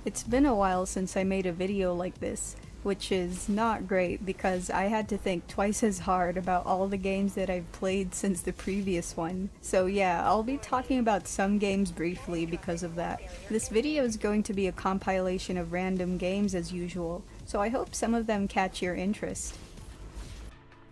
It's been a while since I made a video like this, which is not great because I had to think twice as hard about all the games that I've played since the previous one. So yeah, I'll be talking about some games briefly because of that. This video is going to be a compilation of random games as usual, so I hope some of them catch your interest.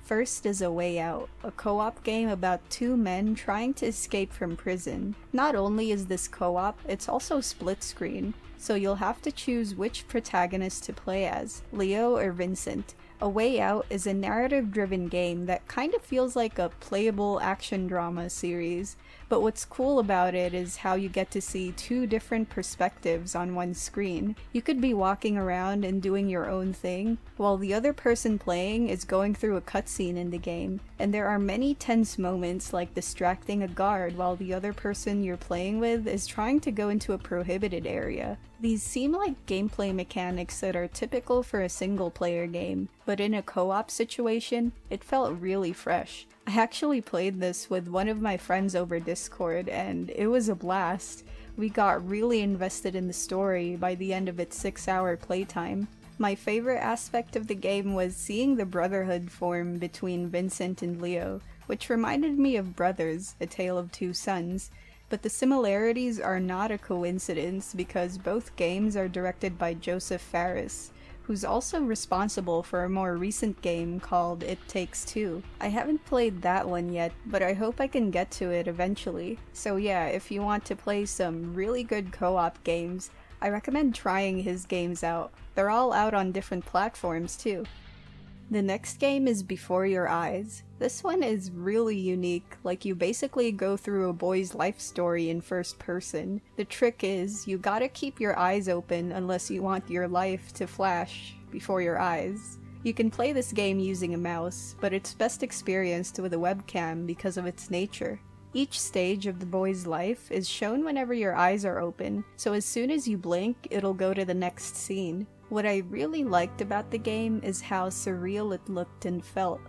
First is A Way Out, a co-op game about two men trying to escape from prison. Not only is this co-op, it's also split screen, so you'll have to choose which protagonist to play as, Leo or Vincent. A Way Out is a narrative-driven game that kind of feels like a playable action drama series, but what's cool about it is how you get to see two different perspectives on one screen. You could be walking around and doing your own thing, while the other person playing is going through a cutscene in the game, and there are many tense moments like distracting a guard while the other person you're playing with is trying to go into a prohibited area. These seem like gameplay mechanics that are typical for a single-player game, but in a co-op situation, it felt really fresh. I actually played this with one of my friends over Discord, and it was a blast. We got really invested in the story by the end of its 6-hour playtime. My favorite aspect of the game was seeing the brotherhood form between Vincent and Leo, which reminded me of Brothers, A Tale of Two Sons. But the similarities are not a coincidence because both games are directed by Joseph Fares, who's also responsible for a more recent game called It Takes Two. I haven't played that one yet, but I hope I can get to it eventually. So yeah, if you want to play some really good co-op games, I recommend trying his games out. They're all out on different platforms too. The next game is Before Your Eyes. This one is really unique, like you basically go through a boy's life story in first person. The trick is, you gotta keep your eyes open unless you want your life to flash before your eyes. You can play this game using a mouse, but it's best experienced with a webcam because of its nature. Each stage of the boy's life is shown whenever your eyes are open, so as soon as you blink, it'll go to the next scene. What I really liked about the game is how surreal it looked and felt.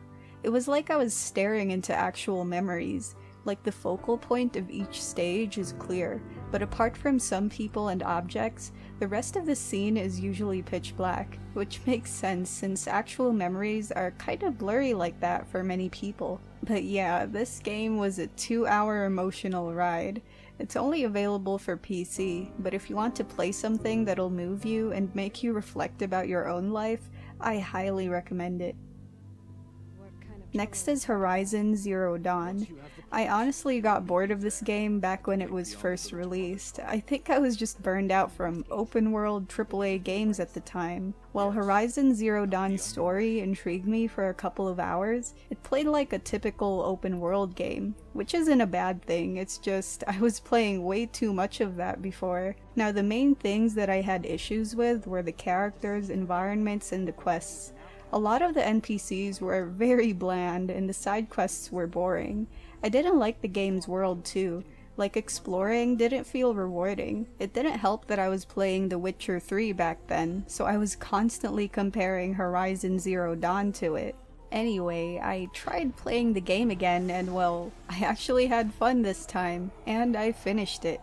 It was like I was staring into actual memories, like the focal point of each stage is clear, but apart from some people and objects, the rest of the scene is usually pitch black, which makes sense since actual memories are kind of blurry like that for many people. But yeah, this game was a 2-hour emotional ride. It's only available for PC, but if you want to play something that'll move you and make you reflect about your own life, I highly recommend it. Next is Horizon Zero Dawn. I honestly got bored of this game back when it was first released. I think I was just burned out from open world AAA games at the time. While Horizon Zero Dawn's story intrigued me for a couple of hours, it played like a typical open world game, which isn't a bad thing, it's just I was playing way too much of that before. Now the main things that I had issues with were the characters, environments, and the quests. A lot of the NPCs were very bland and the side quests were boring. I didn't like the game's world too. Like, exploring didn't feel rewarding. It didn't help that I was playing The Witcher 3 back then, so I was constantly comparing Horizon Zero Dawn to it. Anyway, I tried playing the game again and well, I actually had fun this time, and I finished it.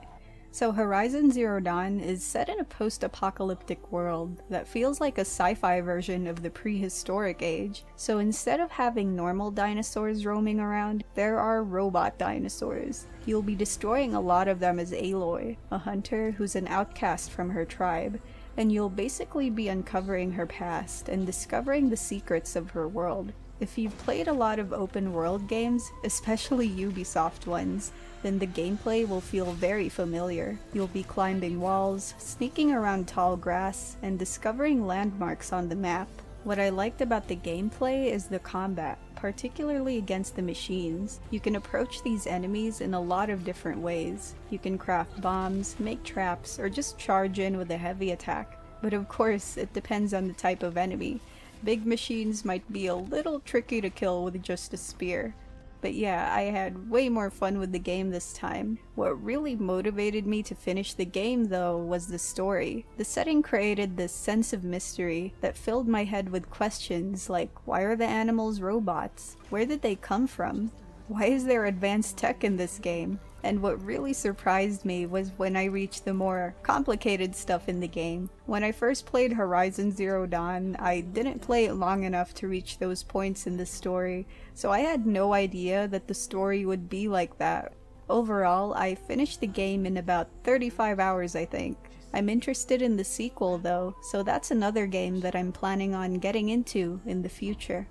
So Horizon Zero Dawn is set in a post-apocalyptic world that feels like a sci-fi version of the prehistoric age. So instead of having normal dinosaurs roaming around, there are robot dinosaurs. You'll be destroying a lot of them as Aloy, a hunter who's an outcast from her tribe, and you'll basically be uncovering her past and discovering the secrets of her world. If you've played a lot of open world games, especially Ubisoft ones, then the gameplay will feel very familiar. You'll be climbing walls, sneaking around tall grass, and discovering landmarks on the map. What I liked about the gameplay is the combat, particularly against the machines. You can approach these enemies in a lot of different ways. You can craft bombs, make traps, or just charge in with a heavy attack. But of course, it depends on the type of enemy. Big machines might be a little tricky to kill with just a spear. But yeah, I had way more fun with the game this time. What really motivated me to finish the game though was the story. The setting created this sense of mystery that filled my head with questions like, why are the animals robots? Where did they come from? Why is there advanced tech in this game? And what really surprised me was when I reached the more complicated stuff in the game. When I first played Horizon Zero Dawn, I didn't play it long enough to reach those points in the story, so I had no idea that the story would be like that. Overall, I finished the game in about 35 hours, I think. I'm interested in the sequel though, so that's another game that I'm planning on getting into in the future.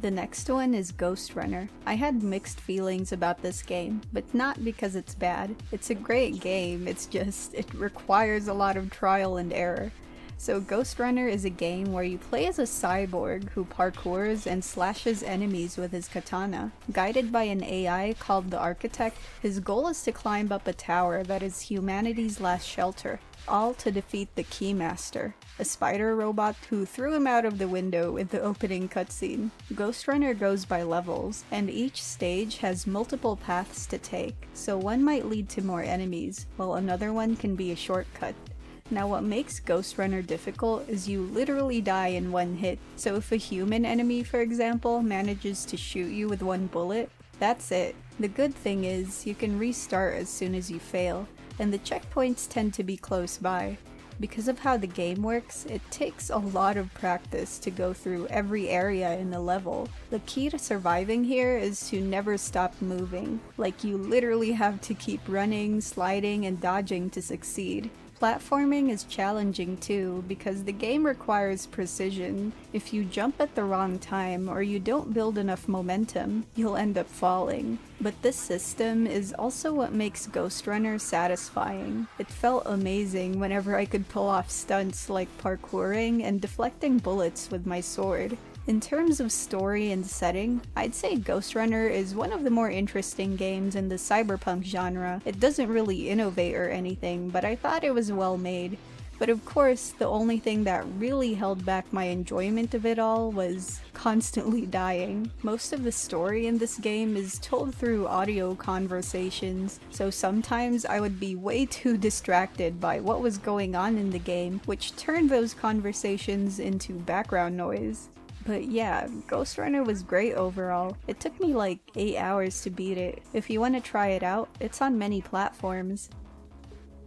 The next one is Ghostrunner. I had mixed feelings about this game, but not because it's bad. It's a great game, it's just, it requires a lot of trial and error. So Ghostrunner is a game where you play as a cyborg who parkours and slashes enemies with his katana. Guided by an AI called the Architect, his goal is to climb up a tower that is humanity's last shelter, all to defeat the Keymaster, a spider robot who threw him out of the window in the opening cutscene. Ghostrunner goes by levels, and each stage has multiple paths to take, so one might lead to more enemies, while another one can be a shortcut. Now what makes Ghostrunner difficult is you literally die in one hit, so if a human enemy, for example, manages to shoot you with one bullet, that's it. The good thing is, you can restart as soon as you fail, and the checkpoints tend to be close by. Because of how the game works, it takes a lot of practice to go through every area in the level. The key to surviving here is to never stop moving, like you literally have to keep running, sliding, and dodging to succeed. Platforming is challenging too, because the game requires precision. If you jump at the wrong time or you don't build enough momentum, you'll end up falling. But this system is also what makes Ghostrunner satisfying. It felt amazing whenever I could pull off stunts like parkouring and deflecting bullets with my sword. In terms of story and setting, I'd say Ghostrunner is one of the more interesting games in the cyberpunk genre. It doesn't really innovate or anything, but I thought it was well made. But of course, the only thing that really held back my enjoyment of it all was constantly dying. Most of the story in this game is told through audio conversations, so sometimes I would be way too distracted by what was going on in the game, which turned those conversations into background noise. But yeah, Ghostrunner was great overall. It took me like 8 hours to beat it. If you want to try it out, it's on many platforms.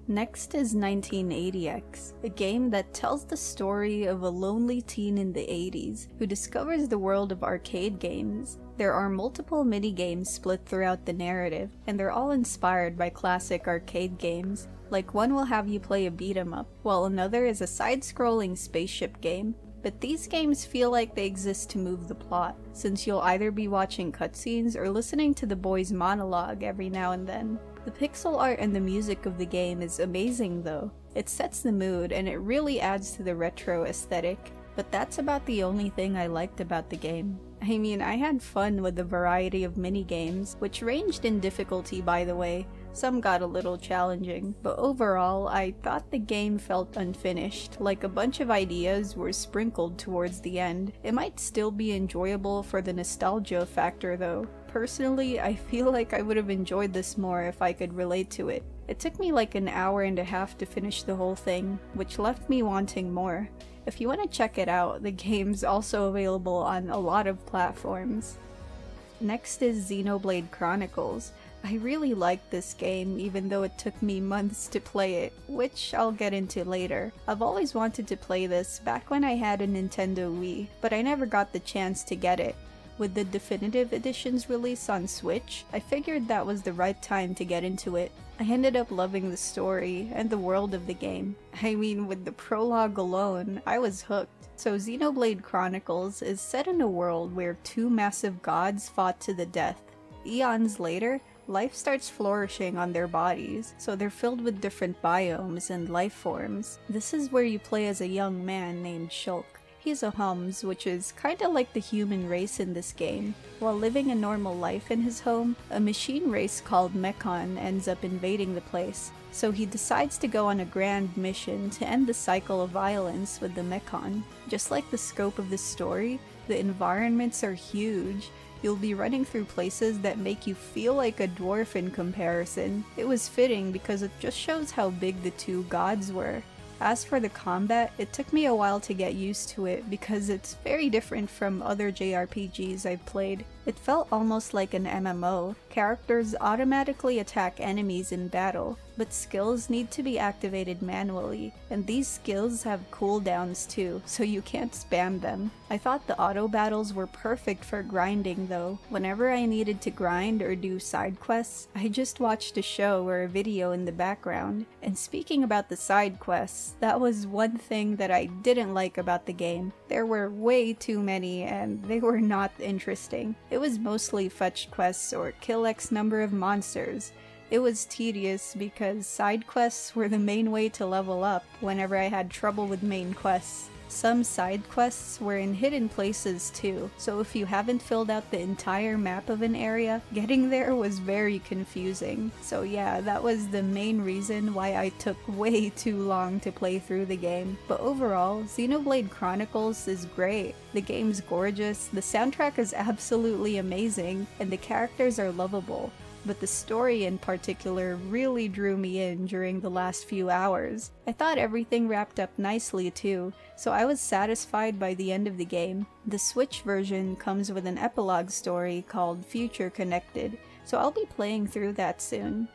Next is 1980X, a game that tells the story of a lonely teen in the 80s who discovers the world of arcade games. There are multiple mini-games split throughout the narrative, and they're all inspired by classic arcade games. Like one will have you play a beat-em-up, while another is a side-scrolling spaceship game. But these games feel like they exist to move the plot, since you'll either be watching cutscenes or listening to the boys' monologue every now and then. The pixel art and the music of the game is amazing though. It sets the mood and it really adds to the retro aesthetic, but that's about the only thing I liked about the game. I mean, I had fun with the variety of mini-games, which ranged in difficulty by the way. Some got a little challenging, but overall, I thought the game felt unfinished, like a bunch of ideas were sprinkled towards the end. It might still be enjoyable for the nostalgia factor though. Personally, I feel like I would have enjoyed this more if I could relate to it. It took me like an hour and a half to finish the whole thing, which left me wanting more. If you want to check it out, the game's also available on a lot of platforms. Next is Xenoblade Chronicles. I really liked this game even though it took me months to play it, which I'll get into later. I've always wanted to play this back when I had a Nintendo Wii, but I never got the chance to get it. With the definitive edition's release on Switch, I figured that was the right time to get into it. I ended up loving the story and the world of the game. I mean, with the prologue alone, I was hooked. So Xenoblade Chronicles is set in a world where two massive gods fought to the death. Eons later, life starts flourishing on their bodies, so they're filled with different biomes and life forms. This is where you play as a young man named Shulk. He's a Hums, which is kinda like the human race in this game. While living a normal life in his home, a machine race called Mechon ends up invading the place, so he decides to go on a grand mission to end the cycle of violence with the Mechon. Just like the scope of this story, the environments are huge. You'll be running through places that make you feel like a dwarf in comparison. It was fitting because it just shows how big the two gods were. As for the combat, it took me a while to get used to it because it's very different from other JRPGs I've played. It felt almost like an MMO. Characters automatically attack enemies in battle, but skills need to be activated manually, and these skills have cooldowns too, so you can't spam them. I thought the auto battles were perfect for grinding though. Whenever I needed to grind or do side quests, I just watched a show or a video in the background. And speaking about the side quests, that was one thing that I didn't like about the game. There were way too many and they were not interesting. It was mostly fetch quests or kill X number of monsters. It was tedious because side quests were the main way to level up whenever I had trouble with main quests. Some side quests were in hidden places too, so if you haven't filled out the entire map of an area, getting there was very confusing. So yeah, that was the main reason why I took way too long to play through the game. But overall, Xenoblade Chronicles is great. The game's gorgeous, the soundtrack is absolutely amazing, and the characters are lovable. But the story in particular really drew me in during the last few hours. I thought everything wrapped up nicely too, so I was satisfied by the end of the game. The Switch version comes with an epilogue story called Future Connected, so I'll be playing through that soon.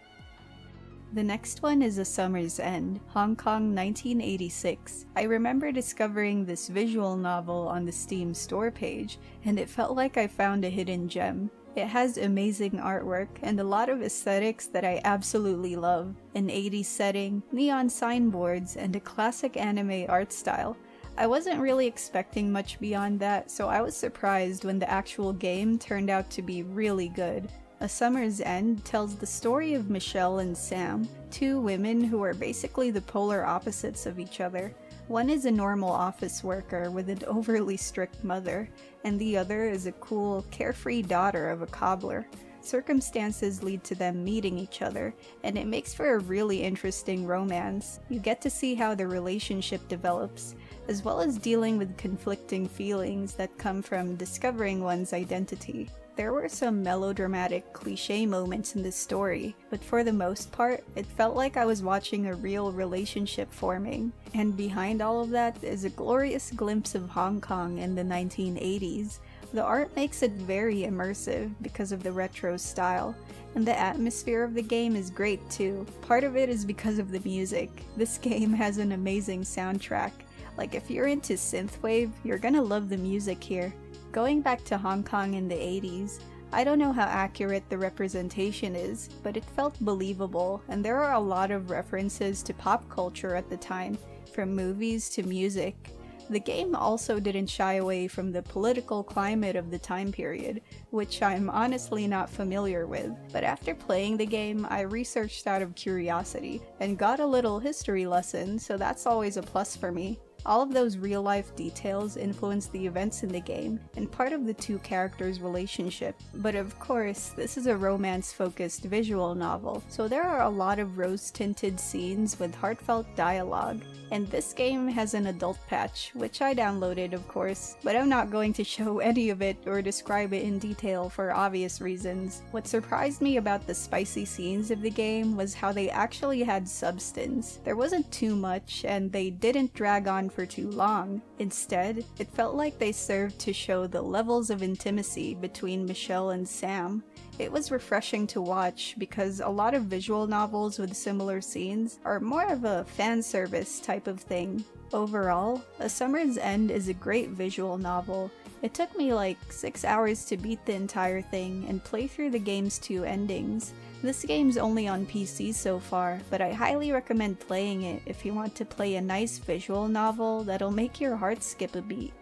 The next one is A Summer's End, Hong Kong 1986. I remember discovering this visual novel on the Steam store page, and it felt like I found a hidden gem. It has amazing artwork and a lot of aesthetics that I absolutely love. An 80s setting, neon signboards, and a classic anime art style. I wasn't really expecting much beyond that, so I was surprised when the actual game turned out to be really good. A Summer's End tells the story of Michelle and Sam, two women who are basically the polar opposites of each other. One is a normal office worker with an overly strict mother, and the other is a cool, carefree daughter of a cobbler. Circumstances lead to them meeting each other, and it makes for a really interesting romance. You get to see how the relationship develops, as well as dealing with conflicting feelings that come from discovering one's identity. There were some melodramatic, cliché moments in this story, but for the most part, it felt like I was watching a real relationship forming. And behind all of that is a glorious glimpse of Hong Kong in the 1980s. The art makes it very immersive because of the retro style, and the atmosphere of the game is great too. Part of it is because of the music. This game has an amazing soundtrack. Like if you're into synthwave, you're gonna love the music here. Going back to Hong Kong in the 80s, I don't know how accurate the representation is, but it felt believable, and there are a lot of references to pop culture at the time, from movies to music. The game also didn't shy away from the political climate of the time period, which I'm honestly not familiar with, but after playing the game, I researched out of curiosity, and got a little history lesson, so that's always a plus for me. All of those real-life details influence the events in the game, and part of the two characters' relationship. But of course, this is a romance-focused visual novel, so there are a lot of rose-tinted scenes with heartfelt dialogue. And this game has an adult patch, which I downloaded of course, but I'm not going to show any of it or describe it in detail for obvious reasons. What surprised me about the spicy scenes of the game was how they actually had substance. There wasn't too much, and they didn't drag on for too long. Instead, it felt like they served to show the levels of intimacy between Michelle and Sam. It was refreshing to watch because a lot of visual novels with similar scenes are more of a fan service type of thing. Overall, A Summer's End is a great visual novel. It took me like 6 hours to beat the entire thing and play through the game's 2 endings. This game's only on PC so far, but I highly recommend playing it if you want to play a nice visual novel that'll make your heart skip a beat.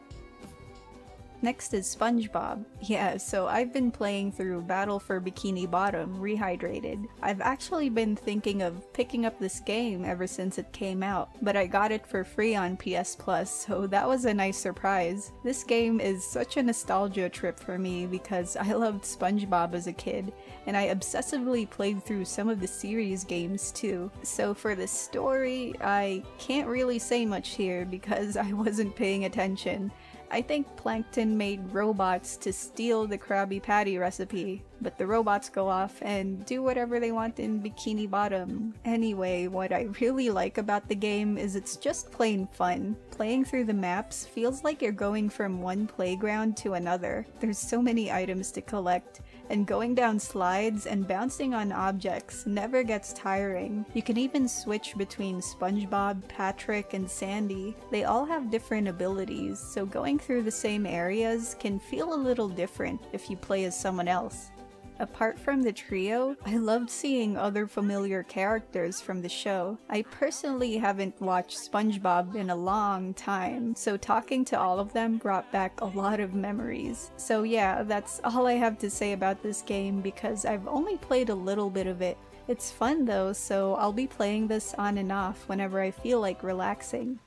Next is Spongebob. Yeah, so I've been playing through Battle for Bikini Bottom, Rehydrated. I've actually been thinking of picking up this game ever since it came out, but I got it for free on PS Plus, so that was a nice surprise. This game is such a nostalgia trip for me because I loved Spongebob as a kid, and I obsessively played through some of the series games too. So for the story, I can't really say much here because I wasn't paying attention. I think Plankton made robots to steal the Krabby Patty recipe, but the robots go off and do whatever they want in Bikini Bottom. Anyway, what I really like about the game is it's just plain fun. Playing through the maps feels like you're going from one playground to another. There's so many items to collect, and going down slides and bouncing on objects never gets tiring. You can even switch between Spongebob, Patrick, and Sandy. They all have different abilities, so going through the same areas can feel a little different if you play as someone else. Apart from the trio, I loved seeing other familiar characters from the show. I personally haven't watched SpongeBob in a long time, so talking to all of them brought back a lot of memories. So yeah, that's all I have to say about this game because I've only played a little bit of it. It's fun though, so I'll be playing this on and off whenever I feel like relaxing.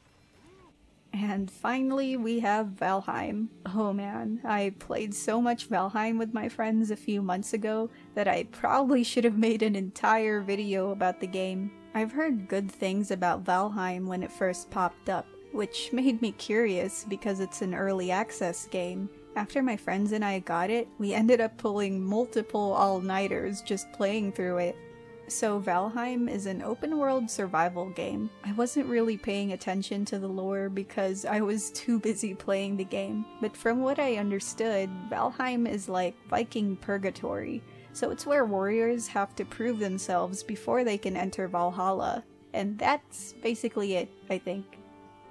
And finally, we have Valheim. Oh man, I played so much Valheim with my friends a few months ago that I probably should have made an entire video about the game. I've heard good things about Valheim when it first popped up, which made me curious because it's an early access game. After my friends and I got it, we ended up pulling multiple all-nighters just playing through it. So Valheim is an open-world survival game. I wasn't really paying attention to the lore because I was too busy playing the game, but from what I understood, Valheim is like Viking purgatory, so it's where warriors have to prove themselves before they can enter Valhalla, and that's basically it, I think.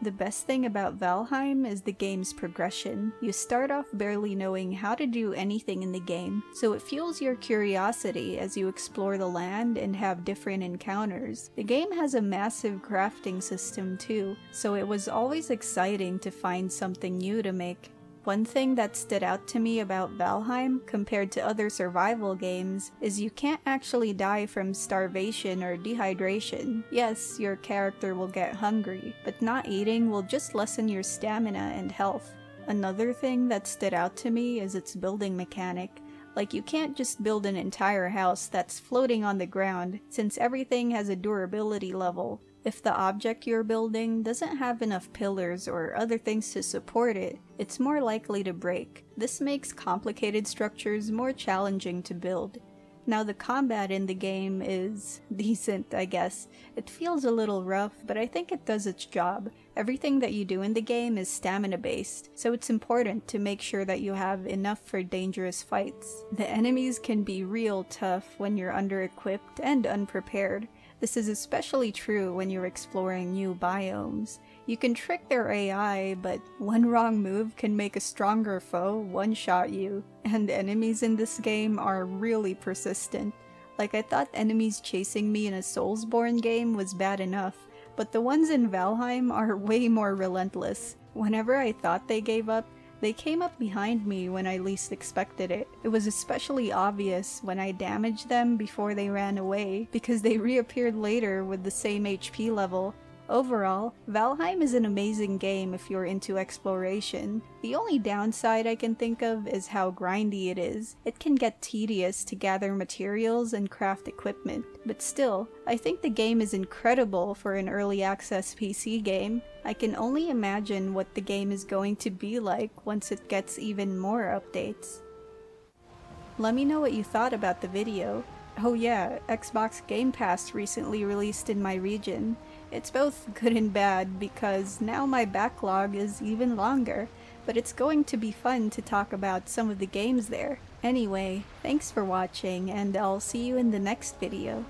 The best thing about Valheim is the game's progression. You start off barely knowing how to do anything in the game, so it fuels your curiosity as you explore the land and have different encounters. The game has a massive crafting system too, so it was always exciting to find something new to make. One thing that stood out to me about Valheim compared to other survival games is you can't actually die from starvation or dehydration. Yes, your character will get hungry, but not eating will just lessen your stamina and health. Another thing that stood out to me is its building mechanic. Like, you can't just build an entire house that's floating on the ground, since everything has a durability level. If the object you're building doesn't have enough pillars or other things to support it, it's more likely to break. This makes complicated structures more challenging to build. Now the combat in the game is decent, I guess. It feels a little rough, but I think it does its job. Everything that you do in the game is stamina based, so it's important to make sure that you have enough for dangerous fights. The enemies can be real tough when you're under-equipped and unprepared. This is especially true when you're exploring new biomes. You can trick their AI, but one wrong move can make a stronger foe one-shot you. And enemies in this game are really persistent. Like, I thought enemies chasing me in a Soulsborne game was bad enough, but the ones in Valheim are way more relentless. Whenever I thought they gave up, they came up behind me when I least expected it. It was especially obvious when I damaged them before they ran away, because they reappeared later with the same HP level. Overall, Valheim is an amazing game if you're into exploration. The only downside I can think of is how grindy it is. It can get tedious to gather materials and craft equipment, but still, I think the game is incredible for an early access PC game. I can only imagine what the game is going to be like once it gets even more updates. Let me know what you thought about the video. Oh yeah, Xbox Game Pass recently released in my region. It's both good and bad because now my backlog is even longer, but it's going to be fun to talk about some of the games there. Anyway, thanks for watching and I'll see you in the next video.